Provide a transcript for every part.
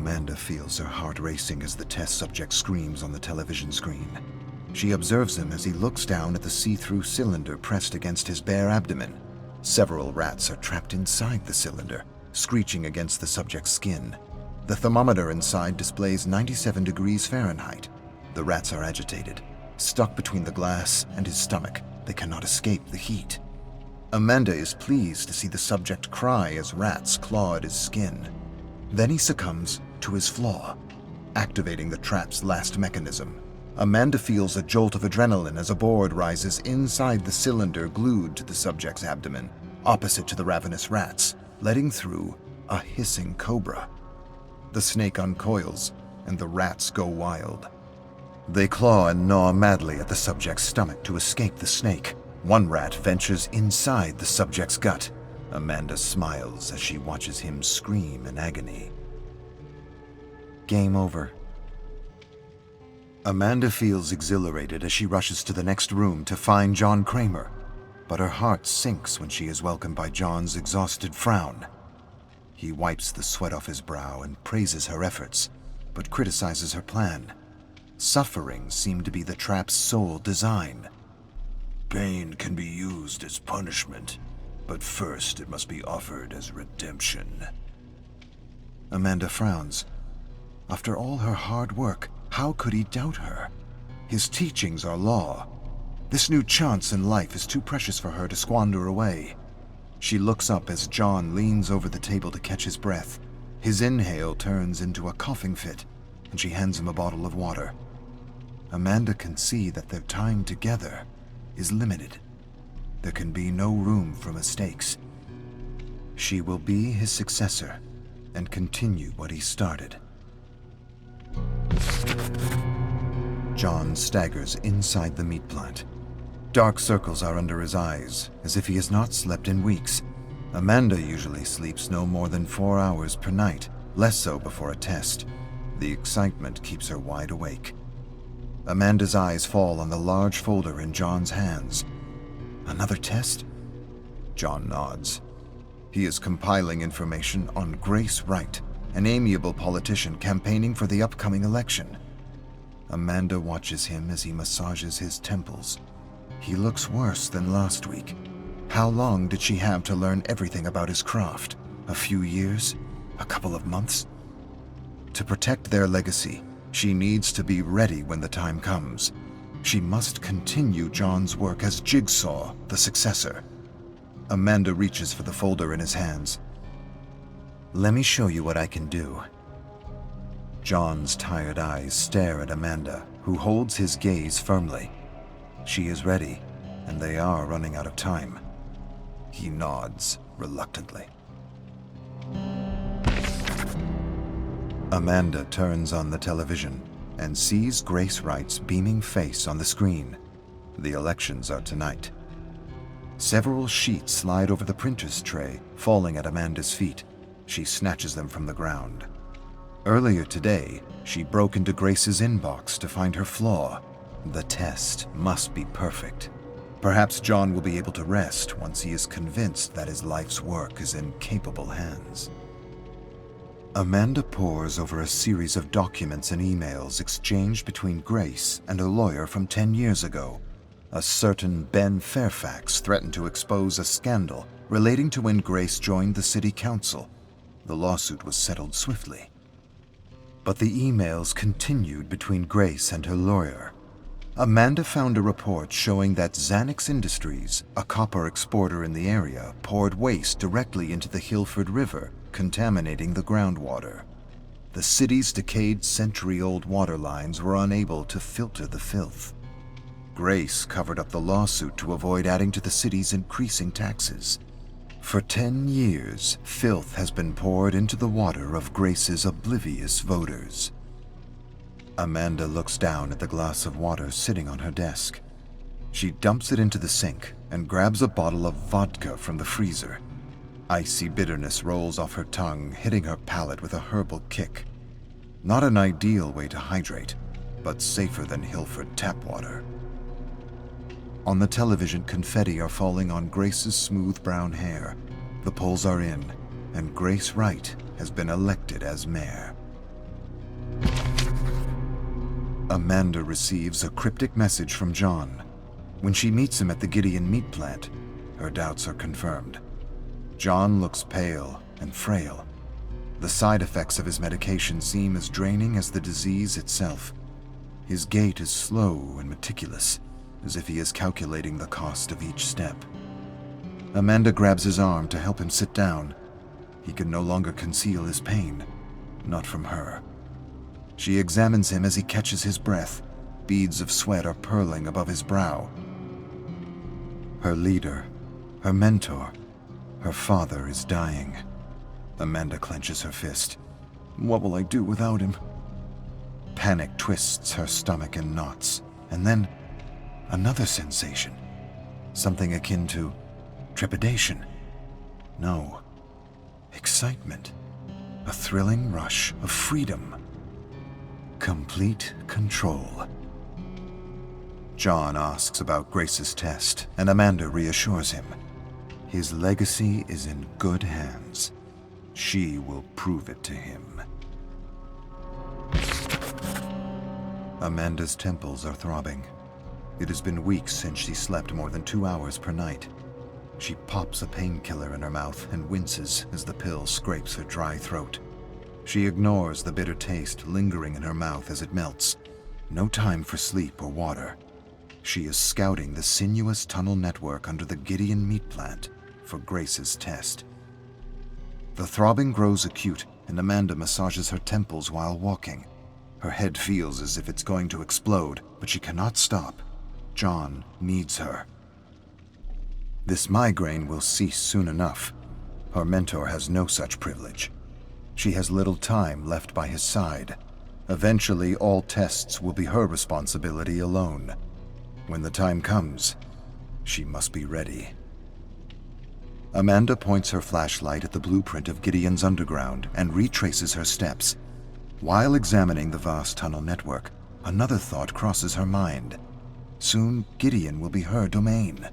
Amanda feels her heart racing as the test subject screams on the television screen. She observes him as he looks down at the see-through cylinder pressed against his bare abdomen. Several rats are trapped inside the cylinder, screeching against the subject's skin. The thermometer inside displays 97 degrees Fahrenheit. The rats are agitated, stuck between the glass and his stomach. They cannot escape the heat. Amanda is pleased to see the subject cry as rats claw at his skin. Then he succumbs to his flaw, activating the trap's last mechanism. Amanda feels a jolt of adrenaline as a board rises inside the cylinder glued to the subject's abdomen, opposite to the ravenous rats, letting through a hissing cobra. The snake uncoils, and the rats go wild. They claw and gnaw madly at the subject's stomach to escape the snake. One rat ventures inside the subject's gut. Amanda smiles as she watches him scream in agony. Game over. Amanda feels exhilarated as she rushes to the next room to find John Kramer, but her heart sinks when she is welcomed by John's exhausted frown. He wipes the sweat off his brow and praises her efforts, but criticizes her plan. Suffering seemed to be the trap's sole design. Pain can be used as punishment, but first it must be offered as redemption. Amanda frowns. After all her hard work, how could he doubt her? His teachings are law. This new chance in life is too precious for her to squander away. She looks up as John leans over the table to catch his breath. His inhale turns into a coughing fit, and she hands him a bottle of water. Amanda can see that their time together is limited. There can be no room for mistakes. She will be his successor and continue what he started. John staggers inside the meat plant. Dark circles are under his eyes, as if he has not slept in weeks. Amanda usually sleeps no more than 4 hours per night, less so before a test. The excitement keeps her wide awake. Amanda's eyes fall on the large folder in John's hands. Another test? John nods. He is compiling information on Grace Wright, an amiable politician campaigning for the upcoming election. Amanda watches him as he massages his temples. He looks worse than last week. How long did she have to learn everything about his craft? A few years? A couple of months? To protect their legacy, she needs to be ready when the time comes. She must continue John's work as Jigsaw, the successor. Amanda reaches for the folder in his hands. Let me show you what I can do. John's tired eyes stare at Amanda, who holds his gaze firmly. She is ready, and they are running out of time. He nods reluctantly. Amanda turns on the television and sees Grace Wright's beaming face on the screen. The elections are tonight. Several sheets slide over the printer's tray, falling at Amanda's feet. She snatches them from the ground. Earlier today, she broke into Grace's inbox to find her flaw. The test must be perfect. Perhaps John will be able to rest once he is convinced that his life's work is in capable hands. Amanda pores over a series of documents and emails exchanged between Grace and a lawyer from 10 years ago. A certain Ben Fairfax threatened to expose a scandal relating to when Grace joined the city council. The lawsuit was settled swiftly. But the emails continued between Grace and her lawyer. Amanda found a report showing that Xanax Industries, a copper exporter in the area, poured waste directly into the Hilford River, contaminating the groundwater. The city's decayed century-old water lines were unable to filter the filth. Grace covered up the lawsuit to avoid adding to the city's increasing taxes. For 10 years, filth has been poured into the water of Grace's oblivious voters. Amanda looks down at the glass of water sitting on her desk. She dumps it into the sink and grabs a bottle of vodka from the freezer. Icy bitterness rolls off her tongue, hitting her palate with a herbal kick. Not an ideal way to hydrate, but safer than Hilford tap water. On the television, confetti are falling on Grace's smooth brown hair. The polls are in, and Grace Wright has been elected as mayor. Amanda receives a cryptic message from John. When she meets him at the Gideon meat plant, her doubts are confirmed. John looks pale and frail. The side effects of his medication seem as draining as the disease itself. His gait is slow and meticulous, as if he is calculating the cost of each step. Amanda grabs his arm to help him sit down. He can no longer conceal his pain, not from her. She examines him as he catches his breath. Beads of sweat are purling above his brow. Her leader, her mentor, her father is dying. Amanda clenches her fist. What will I do without him? Panic twists her stomach in knots, and then another sensation. Something akin to trepidation. No, excitement. A thrilling rush of freedom. Complete control. John asks about Grace's test, and Amanda reassures him. His legacy is in good hands. She will prove it to him. Amanda's temples are throbbing. It has been weeks since she slept more than 2 hours per night. She pops a painkiller in her mouth and winces as the pill scrapes her dry throat. She ignores the bitter taste lingering in her mouth as it melts. No time for sleep or water. She is scouting the sinuous tunnel network under the Gideon meat plant for Grace's test. The throbbing grows acute, and Amanda massages her temples while walking. Her head feels as if it's going to explode, but she cannot stop. John needs her. This migraine will cease soon enough. Her mentor has no such privilege. She has little time left by his side. Eventually, all tests will be her responsibility alone. When the time comes, she must be ready. Amanda points her flashlight at the blueprint of Gideon's underground and retraces her steps. While examining the vast tunnel network, another thought crosses her mind. Soon, Gideon will be her domain.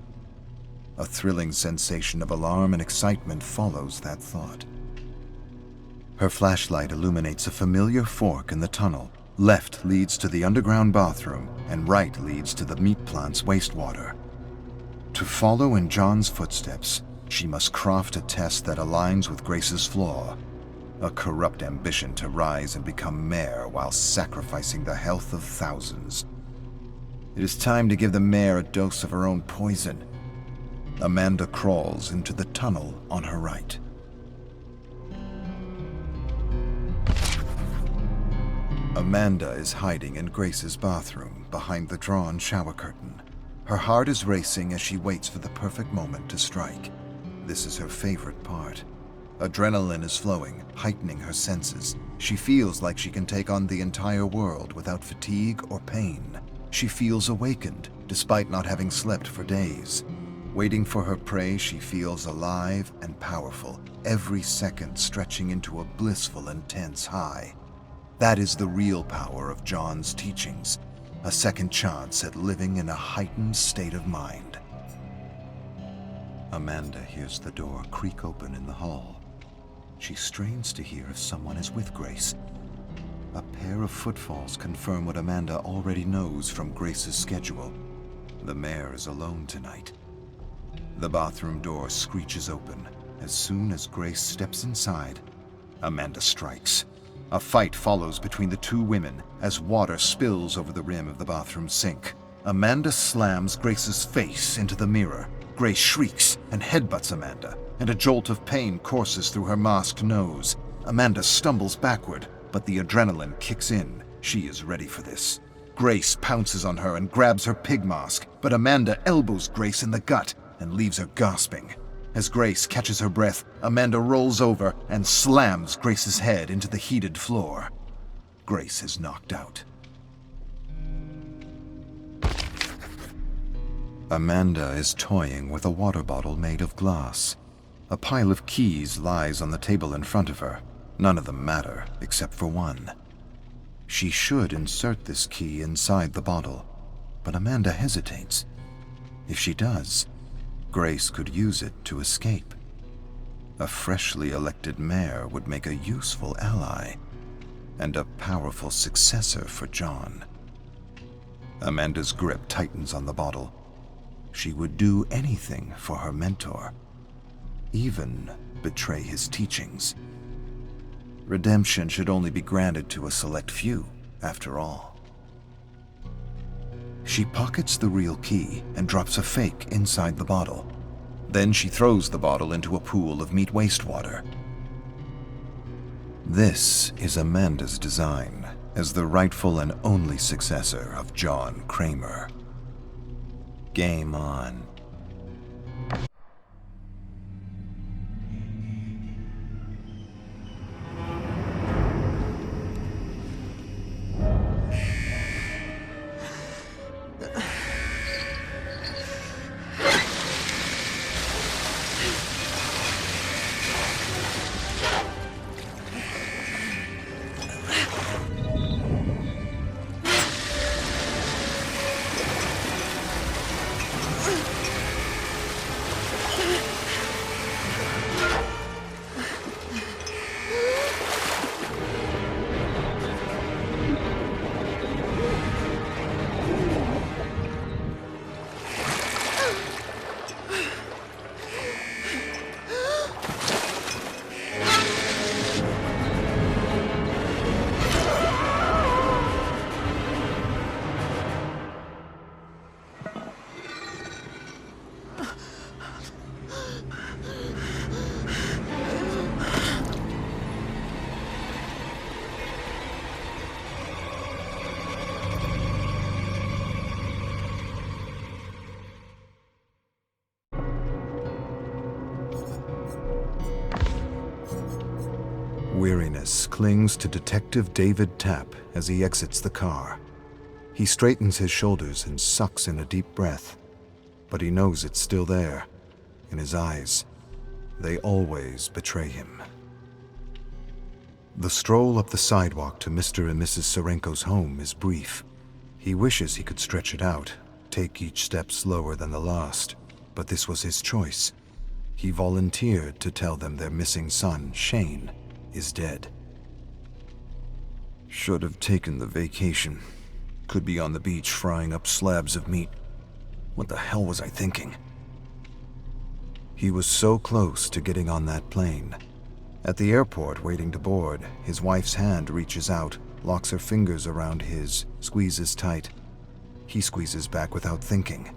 A thrilling sensation of alarm and excitement follows that thought. Her flashlight illuminates a familiar fork in the tunnel. Left leads to the underground bathroom, and right leads to the meat plant's wastewater. To follow in John's footsteps, she must craft a test that aligns with Grace's flaw. A corrupt ambition to rise and become mayor while sacrificing the health of thousands. It is time to give the mayor a dose of her own poison. Amanda crawls into the tunnel on her right. Amanda is hiding in Grace's bathroom behind the drawn shower curtain. Her heart is racing as she waits for the perfect moment to strike. This is her favorite part. Adrenaline is flowing, heightening her senses. She feels like she can take on the entire world without fatigue or pain. She feels awakened, despite not having slept for days. Waiting for her prey, she feels alive and powerful, every second stretching into a blissful, intense high. That is the real power of John's teachings, a second chance at living in a heightened state of mind. Amanda hears the door creak open in the hall. She strains to hear if someone is with Grace. A pair of footfalls confirm what Amanda already knows from Grace's schedule. The mayor is alone tonight. The bathroom door screeches open. As soon as Grace steps inside, Amanda strikes. A fight follows between the two women as water spills over the rim of the bathroom sink. Amanda slams Grace's face into the mirror. Grace shrieks and headbutts Amanda, and a jolt of pain courses through her masked nose. Amanda stumbles backward, but the adrenaline kicks in. She is ready for this. Grace pounces on her and grabs her pig mask, but Amanda elbows Grace in the gut and leaves her gasping. As Grace catches her breath, Amanda rolls over and slams Grace's head into the heated floor. Grace is knocked out. Amanda is toying with a water bottle made of glass. A pile of keys lies on the table in front of her. None of them matter, except for one. She should insert this key inside the bottle, but Amanda hesitates. If she does, Grace could use it to escape. A freshly elected mayor would make a useful ally. and a powerful successor for John. Amanda's grip tightens on the bottle. She would do anything for her mentor, even betray his teachings. Redemption should only be granted to a select few, after all. She pockets the real key and drops a fake inside the bottle. Then she throws the bottle into a pool of meat wastewater. This is Amanda's design as the rightful and only successor of John Kramer. Game on. Weariness clings to Detective David Tapp as he exits the car. He straightens his shoulders and sucks in a deep breath, but he knows it's still there, in his eyes. They always betray him. The stroll up the sidewalk to Mr. and Mrs. Serenko's home is brief. He wishes he could stretch it out, take each step slower than the last, but this was his choice. He volunteered to tell them their missing son, Shane, is dead. Should have taken the vacation. Could be on the beach frying up slabs of meat. What the hell was I thinking? He was so close to getting on that plane. At the airport waiting to board, his wife's hand reaches out, locks her fingers around his, squeezes tight. He squeezes back without thinking.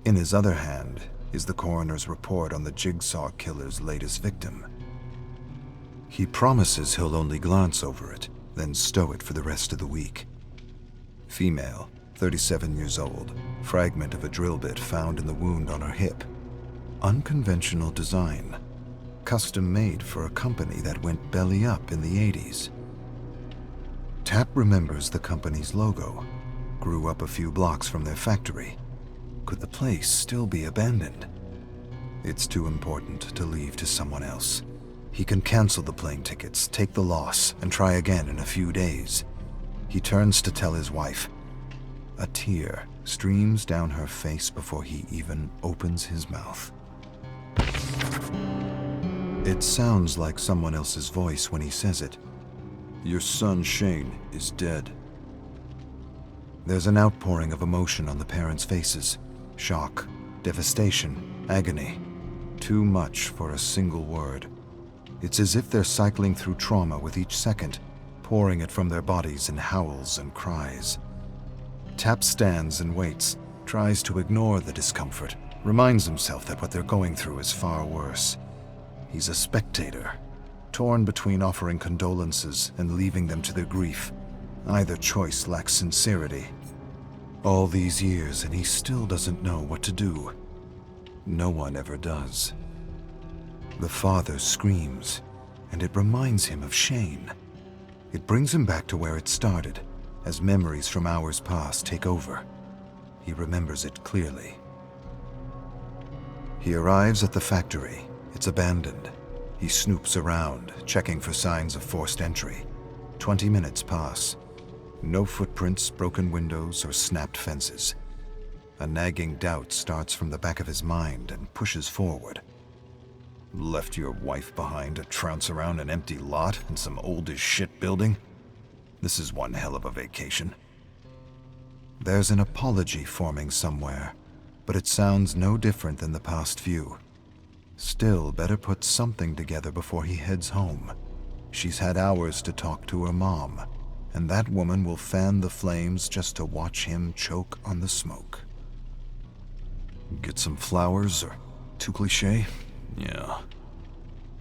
In his other hand is the coroner's report on the Jigsaw killer's latest victim. He promises he'll only glance over it, then stow it for the rest of the week. Female, 37 years old, fragment of a drill bit found in the wound on her hip. Unconventional design, custom made for a company that went belly up in the 80s. Tapp remembers the company's logo, grew up a few blocks from their factory. Could the place still be abandoned? It's too important to leave to someone else. He can cancel the plane tickets, take the loss, and try again in a few days. He turns to tell his wife. A tear streams down her face before he even opens his mouth. It sounds like someone else's voice when he says it. Your son Shane is dead. There's an outpouring of emotion on the parents' faces. Shock, devastation, agony. Too much for a single word. It's as if they're cycling through trauma with each second, pouring it from their bodies in howls and cries. Tapp stands and waits, tries to ignore the discomfort, reminds himself that what they're going through is far worse. He's a spectator, torn between offering condolences and leaving them to their grief. Either choice lacks sincerity. All these years and he still doesn't know what to do. No one ever does. The father screams, and it reminds him of Shane. It brings him back to where it started, as memories from hours past take over. He remembers it clearly. He arrives at the factory. It's abandoned. He snoops around, checking for signs of forced entry. 20 minutes pass. No footprints, broken windows, or snapped fences. A nagging doubt starts from the back of his mind and pushes forward. Left your wife behind to trounce around an empty lot in some old-as-shit building? This is one hell of a vacation. There's an apology forming somewhere, but it sounds no different than the past few. Still, better put something together before he heads home. She's had hours to talk to her mom, and that woman will fan the flames just to watch him choke on the smoke. Get some flowers, or too cliche? Yeah.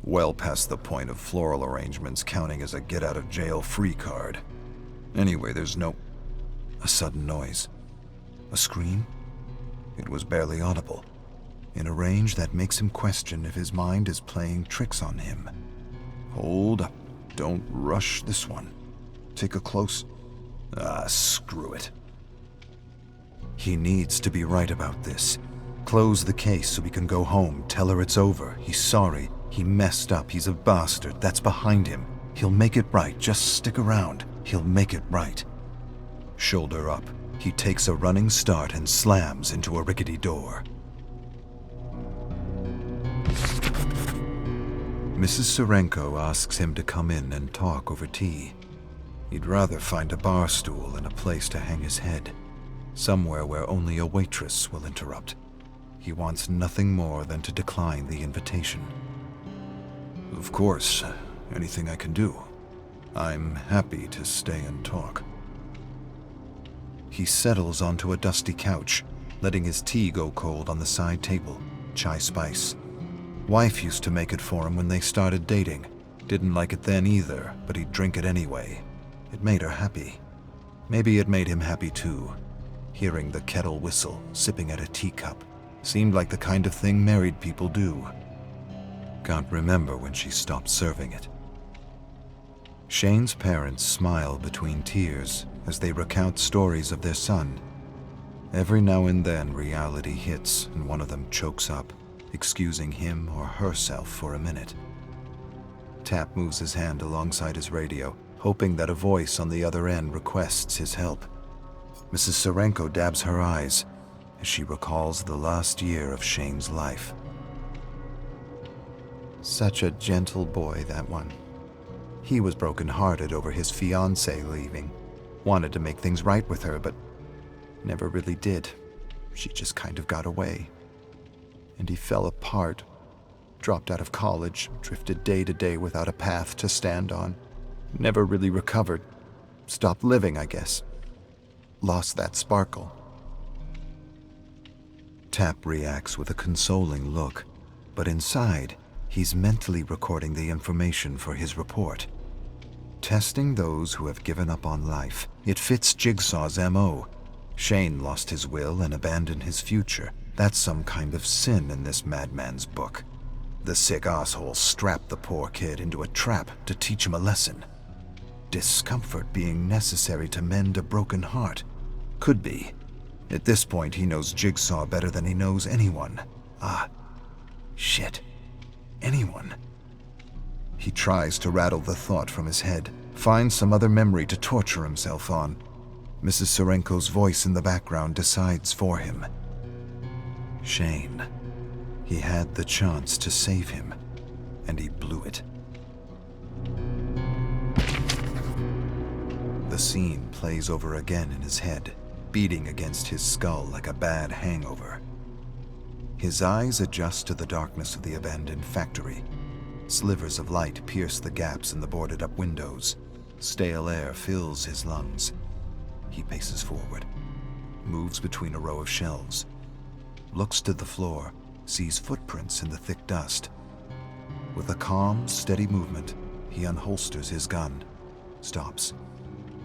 Well past the point of floral arrangements counting as a get-out-of-jail-free card. Anyway, there's no... A sudden noise. A scream? It was barely audible, in a range that makes him question if his mind is playing tricks on him. Hold up. Don't rush this one. Take a close... screw it. He needs to be right about this. Close the case so he can go home, tell her it's over. He's sorry. He messed up. He's a bastard. That's behind him. He'll make it right. Just stick around. He'll make it right. Shoulder up, he takes a running start and slams into a rickety door. Mrs. Serenko asks him to come in and talk over tea. He'd rather find a bar stool and a place to hang his head, somewhere where only a waitress will interrupt. He wants nothing more than to decline the invitation. Of course, anything I can do. I'm happy to stay and talk. He settles onto a dusty couch, letting his tea go cold on the side table, chai spice. Wife used to make it for him when they started dating. Didn't like it then either, but he'd drink it anyway. It made her happy. Maybe it made him happy too. Hearing the kettle whistle, sipping at a teacup, seemed like the kind of thing married people do. Can't remember when she stopped serving it. Shane's parents smile between tears as they recount stories of their son. Every now and then reality hits and one of them chokes up, excusing him or herself for a minute. Tap moves his hand alongside his radio, hoping that a voice on the other end requests his help. Mrs. Serenko dabs her eyes as she recalls the last year of Shane's life. Such a gentle boy, that one. He was broken-hearted over his fiancée leaving. Wanted to make things right with her, but never really did. She just kind of got away. And he fell apart, dropped out of college, drifted day to day without a path to stand on. Never really recovered. Stopped living, I guess. Lost that sparkle. Tap reacts with a consoling look, but inside, he's mentally recording the information for his report. Testing those who have given up on life. It fits Jigsaw's M.O. Shane lost his will and abandoned his future. That's some kind of sin in this madman's book. The sick asshole strapped the poor kid into a trap to teach him a lesson. Discomfort being necessary to mend a broken heart. Could be. At this point, he knows Jigsaw better than he knows anyone. Shit. Anyone. He tries to rattle the thought from his head, finds some other memory to torture himself on. Mrs. Serenko's voice in the background decides for him. Shane. He had the chance to save him, and he blew it. The scene plays over again in his head, beating against his skull like a bad hangover. His eyes adjust to the darkness of the abandoned factory. Slivers of light pierce the gaps in the boarded-up windows. Stale air fills his lungs. He paces forward, moves between a row of shelves, looks to the floor, sees footprints in the thick dust. With a calm, steady movement, he unholsters his gun, stops,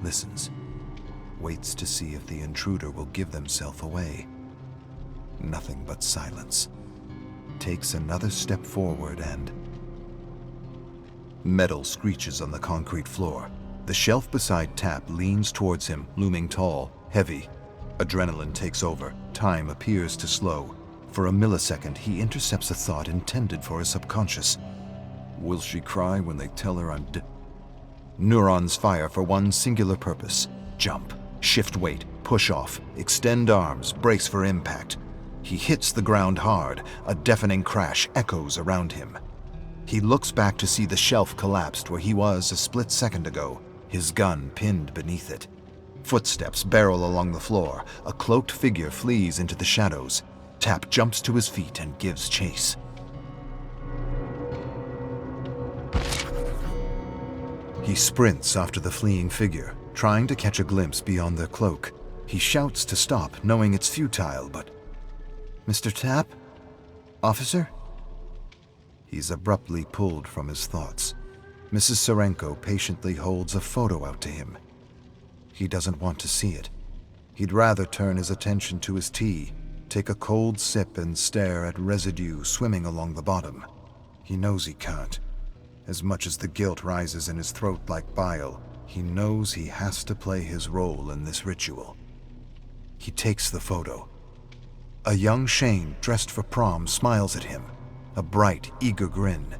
listens, waits to see if the intruder will give themselves away. Nothing but silence. Takes another step forward and... Metal screeches on the concrete floor. The shelf beside Tap leans towards him, looming tall, heavy. Adrenaline takes over. Time appears to slow. For a millisecond, he intercepts a thought intended for his subconscious. Will she cry when they tell her I'm dead? Neurons fire for one singular purpose. Jump, shift weight, push off, extend arms, brace for impact. He hits the ground hard. A deafening crash echoes around him. He looks back to see the shelf collapsed where he was a split second ago. his gun pinned beneath it. Footsteps barrel along the floor. A cloaked figure flees into the shadows. Tap jumps to his feet and gives chase. He sprints after the fleeing figure, trying to catch a glimpse beyond their cloak. He shouts to stop, knowing it's futile, but... "Mr. Tap? Officer?" He's abruptly pulled from his thoughts. Mrs. Serenko patiently holds a photo out to him. He doesn't want to see it. He'd rather turn his attention to his tea, take a cold sip and stare at residue swimming along the bottom. He knows he can't. As much as the guilt rises in his throat like bile, he knows he has to play his role in this ritual. He takes the photo. A young Shane dressed for prom smiles at him, a bright, eager grin.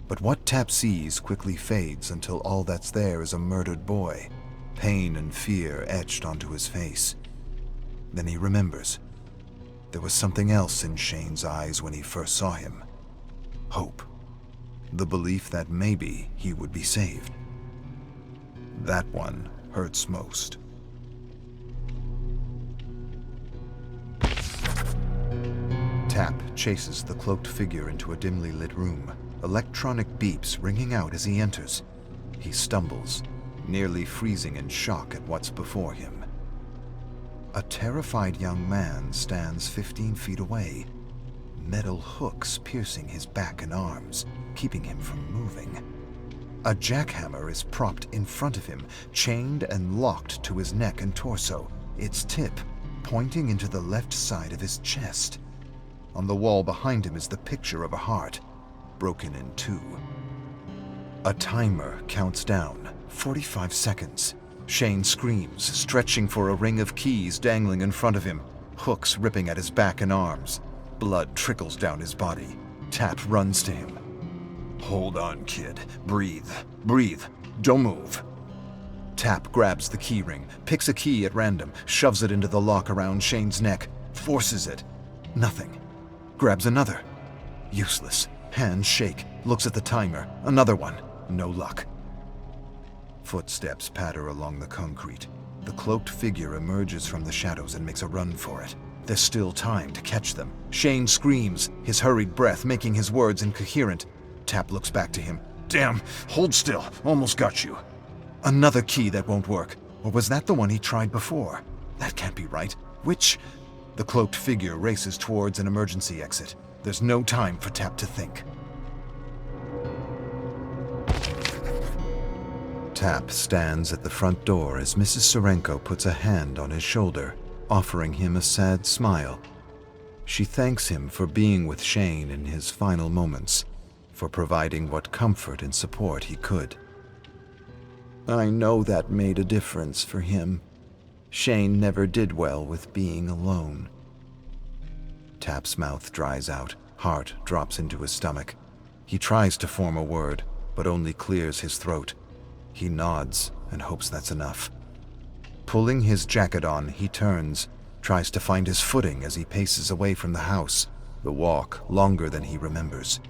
But what Tap sees quickly fades until all that's there is a murdered boy, pain and fear etched onto his face. Then he remembers. There was something else in Shane's eyes when he first saw him. Hope. The belief that maybe he would be saved. That one hurts most. Tap chases the cloaked figure into a dimly lit room, electronic beeps ringing out as he enters. He stumbles, nearly freezing in shock at what's before him. A terrified young man stands 15 feet away, metal hooks piercing his back and arms, keeping him from moving. A jackhammer is propped in front of him, chained and locked to his neck and torso, its tip pointing into the left side of his chest. On the wall behind him is the picture of a heart, broken in two. A timer counts down, 45 seconds. Shane screams, stretching for a ring of keys dangling in front of him, hooks ripping at his back and arms. Blood trickles down his body. Tap runs to him. "Hold on, kid. Breathe. Breathe. Don't move." Tap grabs the key ring, picks a key at random, shoves it into the lock around Shane's neck, forces it. Nothing. Grabs another. Useless. Hands shake, looks at the timer. Another one. No luck. Footsteps patter along the concrete. The cloaked figure emerges from the shadows and makes a run for it. There's still time to catch them. Shane screams, his hurried breath making his words incoherent. Tap looks back to him. "Damn, hold still. Almost got you." Another key that won't work. Or was that the one he tried before? That can't be right. Which? The cloaked figure races towards an emergency exit. There's no time for Tap to think. Tap stands at the front door as Mrs. Serenko puts a hand on his shoulder, offering him a sad smile. She thanks him for being with Shane in his final moments, for providing what comfort and support he could. "I know that made a difference for him. Shane never did well with being alone." Tap's mouth dries out, heart drops into his stomach. He tries to form a word, but only clears his throat. He nods and hopes that's enough. Pulling his jacket on, he turns, tries to find his footing as he paces away from the house, the walk longer than he remembers.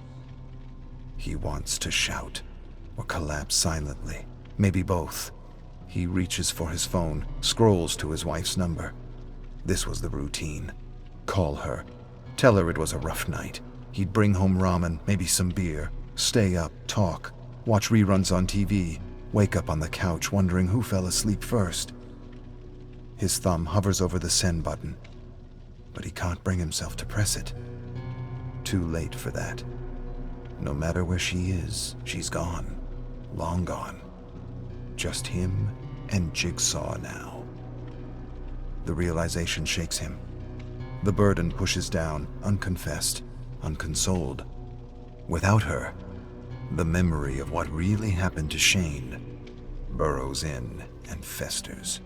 He wants to shout, or collapse silently, maybe both. He reaches for his phone, scrolls to his wife's number. This was the routine. Call her. Tell her it was a rough night. He'd bring home ramen, maybe some beer, stay up, talk, watch reruns on TV, wake up on the couch wondering who fell asleep first. His thumb hovers over the send button, but he can't bring himself to press it. Too late for that. No matter where she is, she's gone. Long gone. Just him and Jigsaw now. The realization shakes him. The burden pushes down, unconfessed, unconsoled. Without her, the memory of what really happened to Shane burrows in and festers.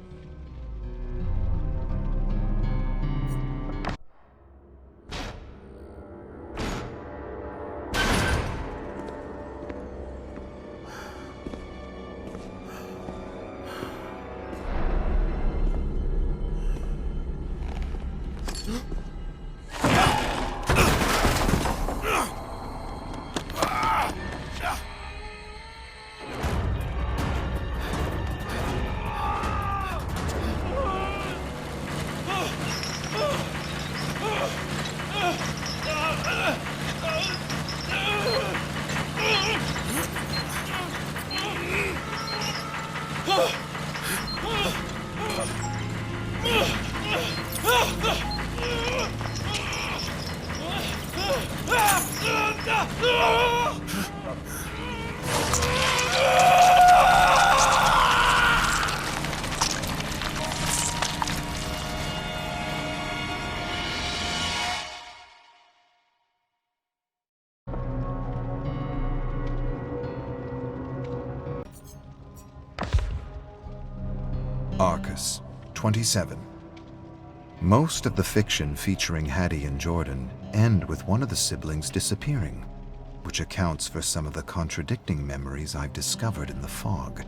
Arcus, 27. Most of the fiction featuring Hattie and Jordan end with one of the siblings disappearing, which accounts for some of the contradicting memories I've discovered in the fog.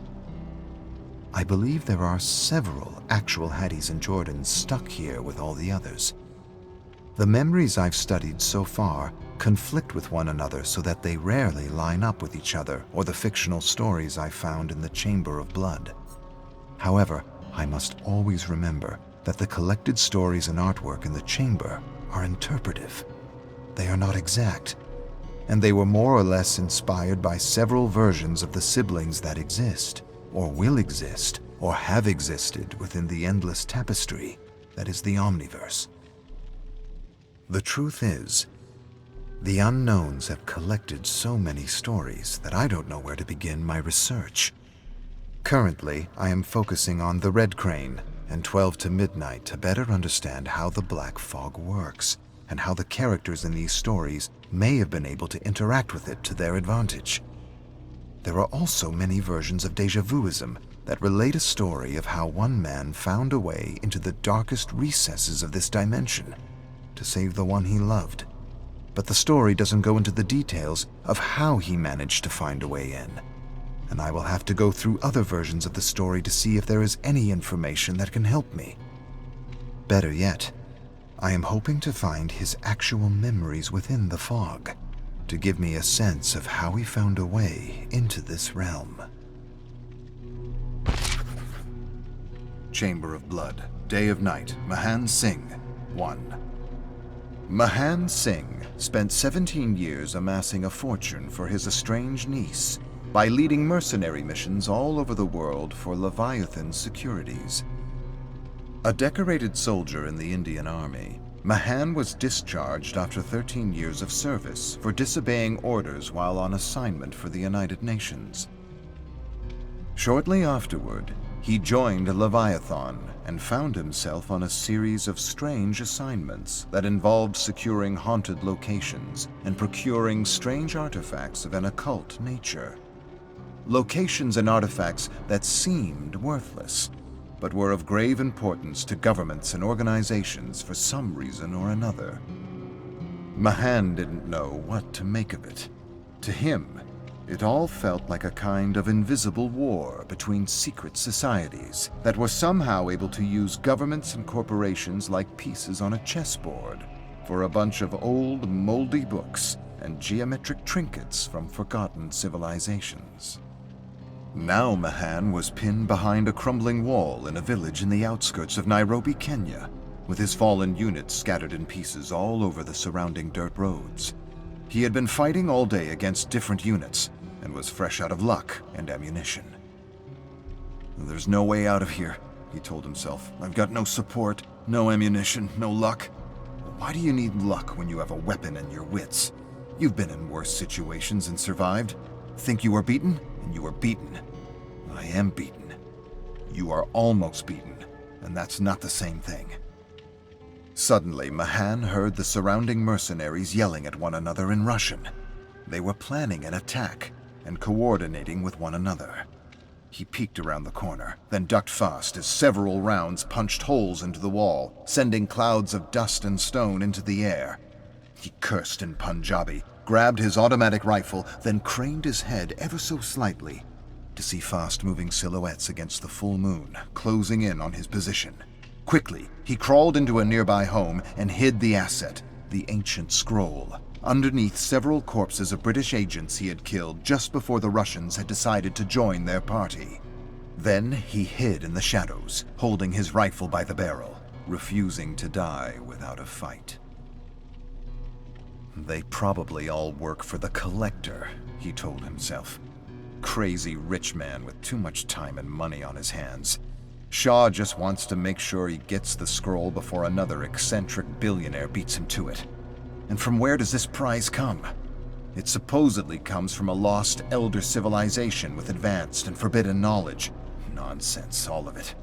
I believe there are several actual Hatties and Jordans stuck here with all the others. The memories I've studied so far conflict with one another so that they rarely line up with each other or the fictional stories I found in the Chamber of Blood. However, I must always remember that the collected stories and artwork in the chamber are interpretive. They are not exact, and they were more or less inspired by several versions of the siblings that exist, or will exist, or have existed within the endless tapestry that is the Omniverse. The truth is, the unknowns have collected so many stories that I don't know where to begin my research. Currently, I am focusing on the Red Crane and 12 to Midnight to better understand how the Black Fog works and how the characters in these stories may have been able to interact with it to their advantage. There are also many versions of déjà vuism that relate a story of how one man found a way into the darkest recesses of this dimension to save the one he loved. But the story doesn't go into the details of how he managed to find a way in, and I will have to go through other versions of the story to see if there is any information that can help me. Better yet, I am hoping to find his actual memories within the fog, to give me a sense of how he found a way into this realm. Chamber of Blood, Day of Night, Mahan Singh, 1. Mahan Singh spent 17 years amassing a fortune for his estranged niece by leading mercenary missions all over the world for Leviathan Securities. A decorated soldier in the Indian Army, Mahan was discharged after 13 years of service for disobeying orders while on assignment for the United Nations. Shortly afterward, he joined Leviathan and found himself on a series of strange assignments that involved securing haunted locations and procuring strange artifacts of an occult nature. Locations and artifacts that seemed worthless, but were of grave importance to governments and organizations for some reason or another. Mahan didn't know what to make of it. To him, it all felt like a kind of invisible war between secret societies that were somehow able to use governments and corporations like pieces on a chessboard for a bunch of old, moldy books and geometric trinkets from forgotten civilizations. Now Mahan was pinned behind a crumbling wall in a village in the outskirts of Nairobi, Kenya, with his fallen units scattered in pieces all over the surrounding dirt roads. He had been fighting all day against different units and was fresh out of luck and ammunition. "There's no way out of here," he told himself. "I've got no support, no ammunition, no luck." Why do you need luck when you have a weapon and your wits? You've been in worse situations and survived. Think you were beaten, and you were beaten. I am beaten. You are almost beaten, and that's not the same thing. Suddenly, Mahan heard the surrounding mercenaries yelling at one another in Russian. They were planning an attack and coordinating with one another. He peeked around the corner, then ducked fast as several rounds punched holes into the wall, sending clouds of dust and stone into the air. He cursed in Punjabi, grabbed his automatic rifle, then craned his head ever so slightly to see fast-moving silhouettes against the full moon, closing in on his position. Quickly, he crawled into a nearby home and hid the asset, the ancient scroll, underneath several corpses of British agents he had killed just before the Russians had decided to join their party. Then he hid in the shadows, holding his rifle by the barrel, refusing to die without a fight. They probably all work for the Collector, he told himself. crazy rich man with too much time and money on his hands. Shaw just wants to make sure he gets the scroll before another eccentric billionaire beats him to it. And from where does this prize come? It supposedly comes from a lost elder civilization with advanced and forbidden knowledge. Nonsense, all of it.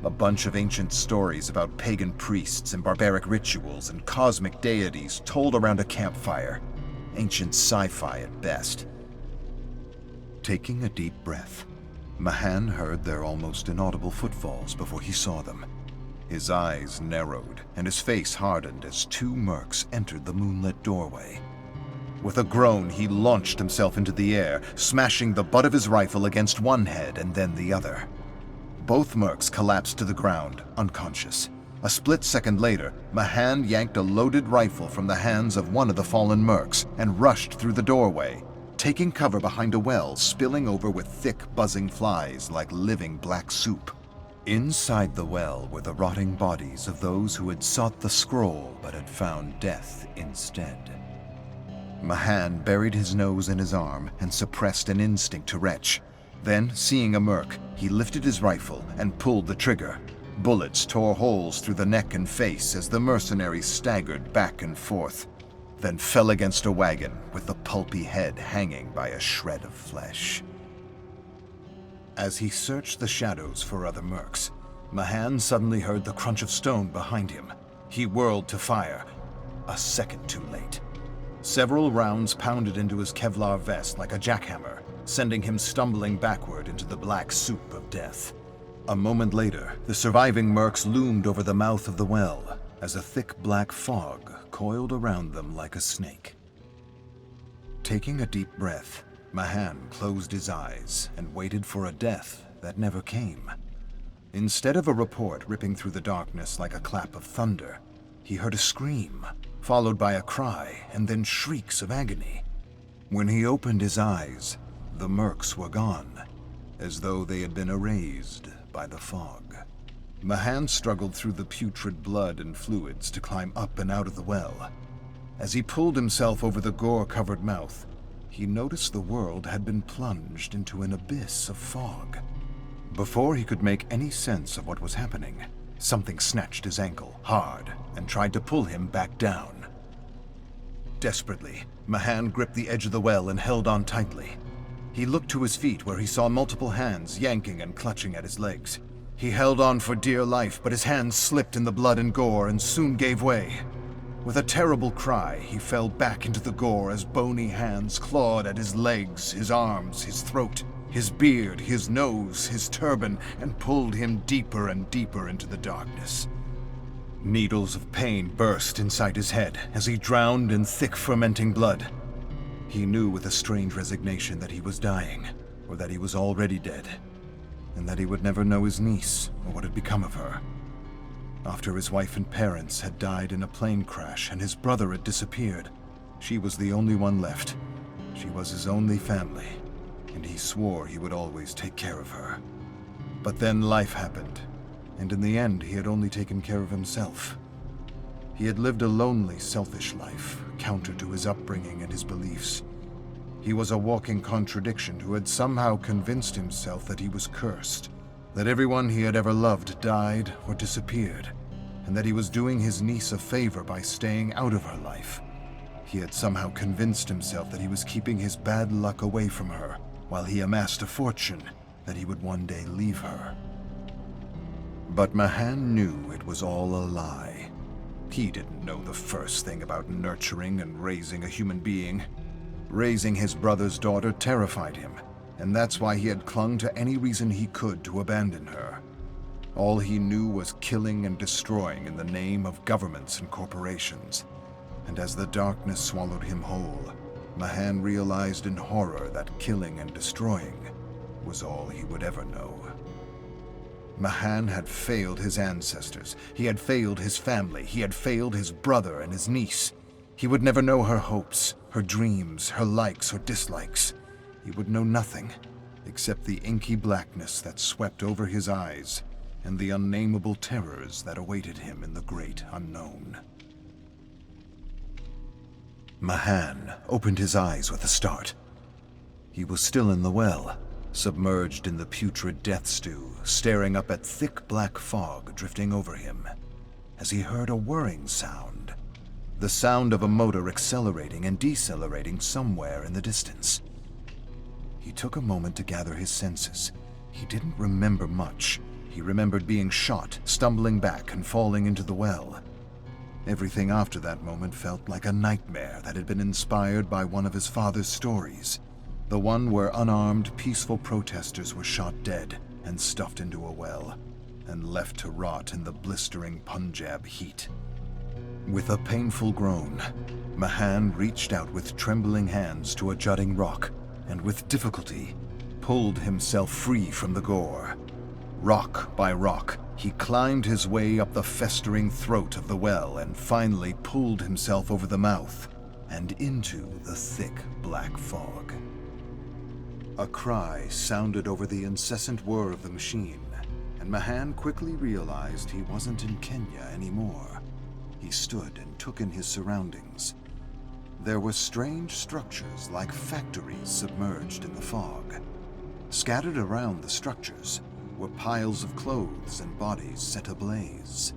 A bunch of ancient stories about pagan priests and barbaric rituals and cosmic deities told around a campfire. Ancient sci-fi at best. Taking a deep breath, Mahan heard their almost inaudible footfalls before he saw them. His eyes narrowed, and his face hardened as two mercs entered the moonlit doorway. With a groan, he launched himself into the air, smashing the butt of his rifle against one head and then the other. Both mercs collapsed to the ground, unconscious. A split second later, Mahan yanked a loaded rifle from the hands of one of the fallen mercs and rushed through the doorway, taking cover behind a well spilling over with thick, buzzing flies like living black soup. Inside the well were the rotting bodies of those who had sought the scroll but had found death instead. Mahan buried his nose in his arm and suppressed an instinct to retch. Then, seeing a merc, he lifted his rifle and pulled the trigger. Bullets tore holes through the neck and face as the mercenary staggered back and forth, then fell against a wagon with the pulpy head hanging by a shred of flesh. As he searched the shadows for other mercs, Mahan suddenly heard the crunch of stone behind him. He whirled to fire, a second too late. Several rounds pounded into his Kevlar vest like a jackhammer, sending him stumbling backward into the black soup of death. A moment later, the surviving mercs loomed over the mouth of the well as a thick black fog coiled around them like a snake. Taking a deep breath, Mahan closed his eyes and waited for a death that never came. Instead of a report ripping through the darkness like a clap of thunder, he heard a scream, followed by a cry and then shrieks of agony. When he opened his eyes, the mercs were gone, as though they had been erased by the fog. Mahan struggled through the putrid blood and fluids to climb up and out of the well. As he pulled himself over the gore-covered mouth, he noticed the world had been plunged into an abyss of fog. Before he could make any sense of what was happening, something snatched his ankle hard and tried to pull him back down. Desperately, Mahan gripped the edge of the well and held on tightly. He looked to his feet where he saw multiple hands yanking and clutching at his legs. He held on for dear life, but his hands slipped in the blood and gore and soon gave way. With a terrible cry, he fell back into the gore as bony hands clawed at his legs, his arms, his throat, his beard, his nose, his turban, and pulled him deeper and deeper into the darkness. Needles of pain burst inside his head as he drowned in thick fermenting blood. He knew with a strange resignation that he was dying, or that he was already dead, and that he would never know his niece or what had become of her. After his wife and parents had died in a plane crash and his brother had disappeared, she was the only one left. She was his only family, and he swore he would always take care of her. But then life happened, and in the end he had only taken care of himself. He had lived a lonely, selfish life, counter to his upbringing and his beliefs. He was a walking contradiction who had somehow convinced himself that he was cursed, that everyone he had ever loved died or disappeared, and that he was doing his niece a favor by staying out of her life. He had somehow convinced himself that he was keeping his bad luck away from her, while he amassed a fortune that he would one day leave her. But Mahan knew it was all a lie. He didn't know the first thing about nurturing and raising a human being. Raising his brother's daughter terrified him, and that's why he had clung to any reason he could to abandon her. All he knew was killing and destroying in the name of governments and corporations. And as the darkness swallowed him whole, Mahan realized in horror that killing and destroying was all he would ever know. Mahan had failed his ancestors, he had failed his family, he had failed his brother and his niece. He would never know her hopes, her dreams, her likes or dislikes. He would know nothing except the inky blackness that swept over his eyes and the unnameable terrors that awaited him in the great unknown. Mahan opened his eyes with a start. He was still in the well, submerged in the putrid death stew, staring up at thick black fog drifting over him, as he heard a whirring sound. The sound of a motor accelerating and decelerating somewhere in the distance. He took a moment to gather his senses. He didn't remember much. He remembered being shot, stumbling back, and falling into the well. Everything after that moment felt like a nightmare that had been inspired by one of his father's stories. The one where unarmed, peaceful protesters were shot dead and stuffed into a well, and left to rot in the blistering Punjab heat. With a painful groan, Mahan reached out with trembling hands to a jutting rock, and with difficulty, pulled himself free from the gore. Rock by rock, he climbed his way up the festering throat of the well and finally pulled himself over the mouth and into the thick black fog. A cry sounded over the incessant whir of the machine, and Mahan quickly realized he wasn't in Kenya anymore. He stood and took in his surroundings. There were strange structures like factories submerged in the fog. Scattered around the structures were piles of clothes and bodies set ablaze.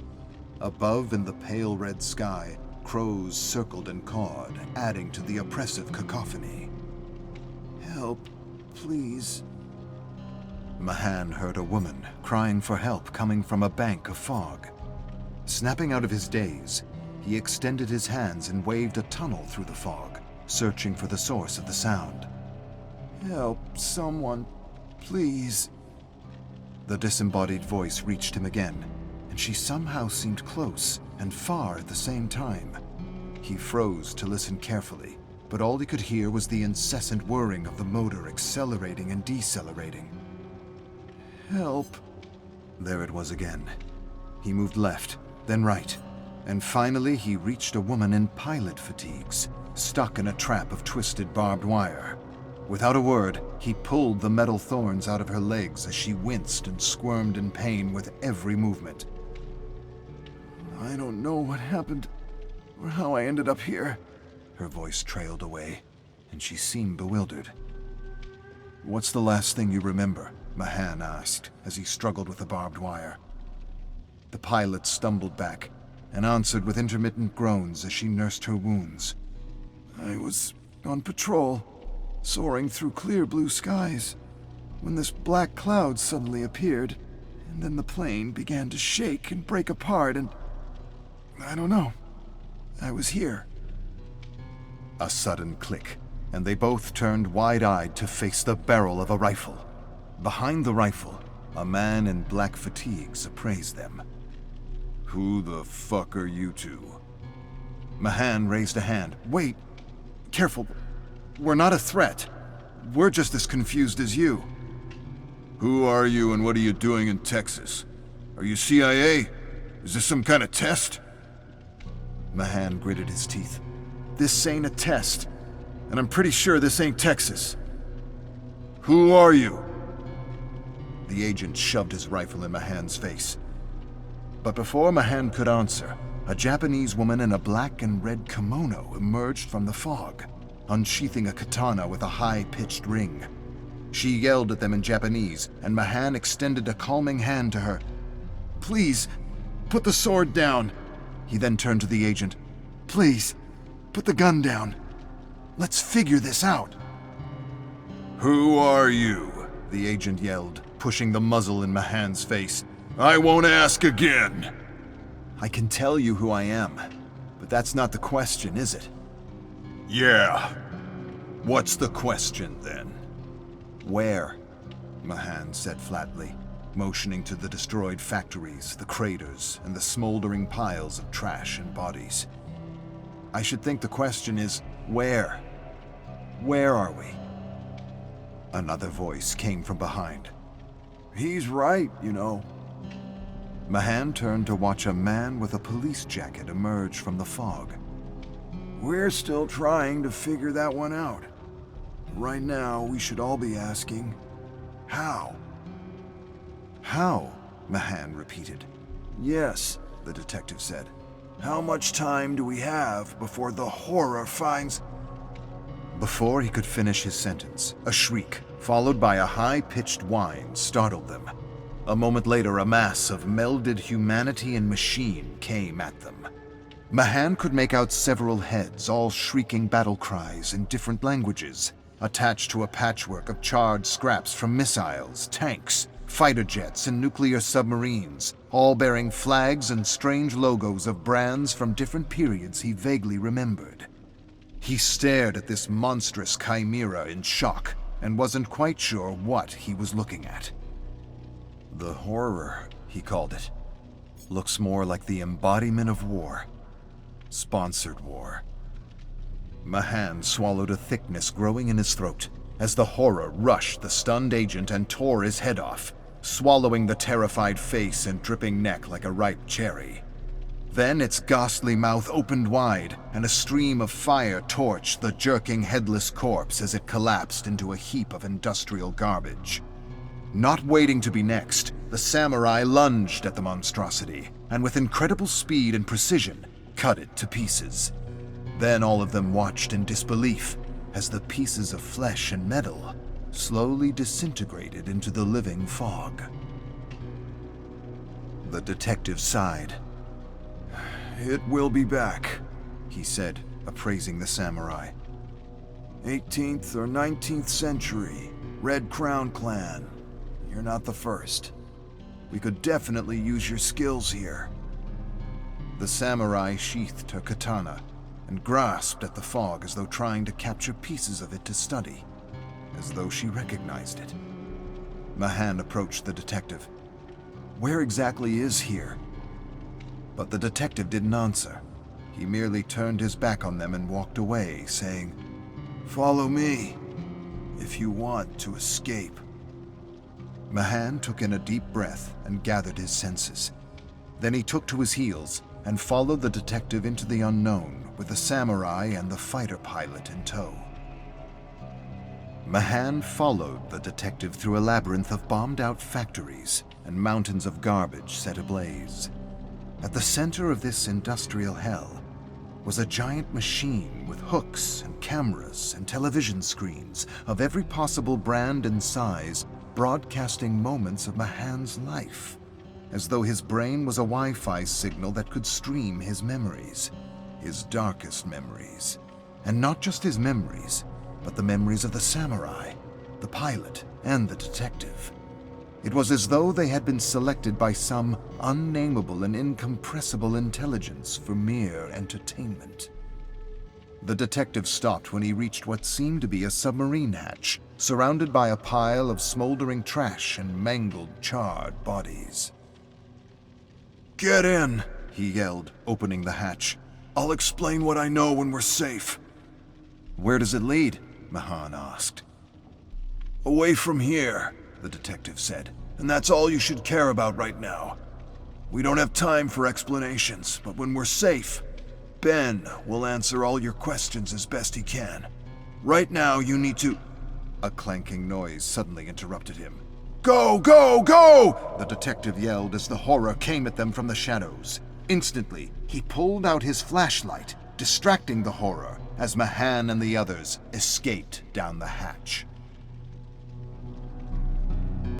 Above in the pale red sky, crows circled and cawed, adding to the oppressive cacophony. "Help, please." Mahan heard a woman crying for help coming from a bank of fog. Snapping out of his daze, he extended his hands and waved a tunnel through the fog, searching for the source of the sound. "Help, someone, please." The disembodied voice reached him again, and she somehow seemed close and far at the same time. He froze to listen carefully, but all he could hear was the incessant whirring of the motor accelerating and decelerating. "Help." There it was again. He moved left, then right, and finally he reached a woman in pilot fatigues, stuck in a trap of twisted barbed wire. Without a word, he pulled the metal thorns out of her legs as she winced and squirmed in pain with every movement. "I don't know what happened or how I ended up here." Her voice trailed away, and she seemed bewildered. "What's the last thing you remember?" Mahan asked as he struggled with the barbed wire. The pilot stumbled back and answered with intermittent groans as she nursed her wounds. "I was on patrol, soaring through clear blue skies, when this black cloud suddenly appeared, and then the plane began to shake and break apart, and I don't know. I was here." A sudden click, and they both turned wide-eyed to face the barrel of a rifle. Behind the rifle, a man in black fatigues appraised them. "Who the fuck are you two?" Mahan raised a hand. "Wait, careful. We're not a threat. We're just as confused as you." "Who are you and what are you doing in Texas? Are you CIA? Is this some kind of test?" Mahan gritted his teeth. "This ain't a test, and I'm pretty sure this ain't Texas." "Who are you?" The agent shoved his rifle in Mahan's face. But before Mahan could answer, a Japanese woman in a black and red kimono emerged from the fog, unsheathing a katana with a high-pitched ring. She yelled at them in Japanese, and Mahan extended a calming hand to her. "Please, put the sword down." He then turned to the agent. "Please, put the gun down. Let's figure this out." "Who are you?" the agent yelled, pushing the muzzle in Mahan's face. "I won't ask again." "I can tell you who I am, but that's not the question, is it?" "Yeah. What's the question, then?" "Where?" Mahan said flatly, motioning to the destroyed factories, the craters, and the smoldering piles of trash and bodies. "I should think the question is, where? Where are we?" Another voice came from behind. "He's right, you know." Mahan turned to watch a man with a police jacket emerge from the fog. "We're still trying to figure that one out. Right now, we should all be asking, how?" "How?" Mahan repeated. "Yes," the detective said. "How much time do we have before the horror finds..." Before he could finish his sentence, a shriek, followed by a high-pitched whine, startled them. A moment later, a mass of melded humanity and machine came at them. Mahan could make out several heads, all shrieking battle cries in different languages, attached to a patchwork of charred scraps from missiles, tanks, fighter jets, and nuclear submarines, all bearing flags and strange logos of brands from different periods he vaguely remembered. He stared at this monstrous chimera in shock and wasn't quite sure what he was looking at. The horror, he called it, looks more like the embodiment of war. Sponsored war. Mahan swallowed a thickness growing in his throat as the horror rushed the stunned agent and tore his head off, swallowing the terrified face and dripping neck like a ripe cherry. Then its ghastly mouth opened wide, and a stream of fire torched the jerking headless corpse as it collapsed into a heap of industrial garbage. Not waiting to be next, the samurai lunged at the monstrosity, and with incredible speed and precision, cut it to pieces. Then all of them watched in disbelief as the pieces of flesh and metal slowly disintegrated into the living fog. The detective sighed. "It will be back," he said, appraising the samurai. 18th or 19th century, Red Crown clan. You're not the first. We could definitely use your skills here. The samurai sheathed her katana and grasped at the fog as though trying to capture pieces of it to study, as though she recognized it. Mahan approached the detective. "Where exactly is here?" But the detective didn't answer. He merely turned his back on them and walked away, saying, "Follow me, if you want to escape." Mahan took in a deep breath and gathered his senses. Then he took to his heels and followed the detective into the unknown, with the samurai and the fighter pilot in tow. Mahan followed the detective through a labyrinth of bombed-out factories and mountains of garbage set ablaze. At the center of this industrial hell was a giant machine with hooks and cameras and television screens of every possible brand and size, broadcasting moments of Mahan's life, as though his brain was a Wi-Fi signal that could stream his memories, his darkest memories. And not just his memories, but the memories of the samurai, the pilot, and the detective. It was as though they had been selected by some unnameable and incompressible intelligence for mere entertainment. The detective stopped when he reached what seemed to be a submarine hatch, surrounded by a pile of smoldering trash and mangled, charred bodies. "Get in," he yelled, opening the hatch. "I'll explain what I know when we're safe." "Where does it lead?" Mahan asked. "Away from here," the detective said, "and that's all you should care about right now. We don't have time for explanations, but when we're safe, Ben will answer all your questions as best he can. Right now, you need to—" A clanking noise suddenly interrupted him. "Go, go, go!" the detective yelled as the horror came at them from the shadows. Instantly, he pulled out his flashlight, distracting the horror as Mahan and the others escaped down the hatch.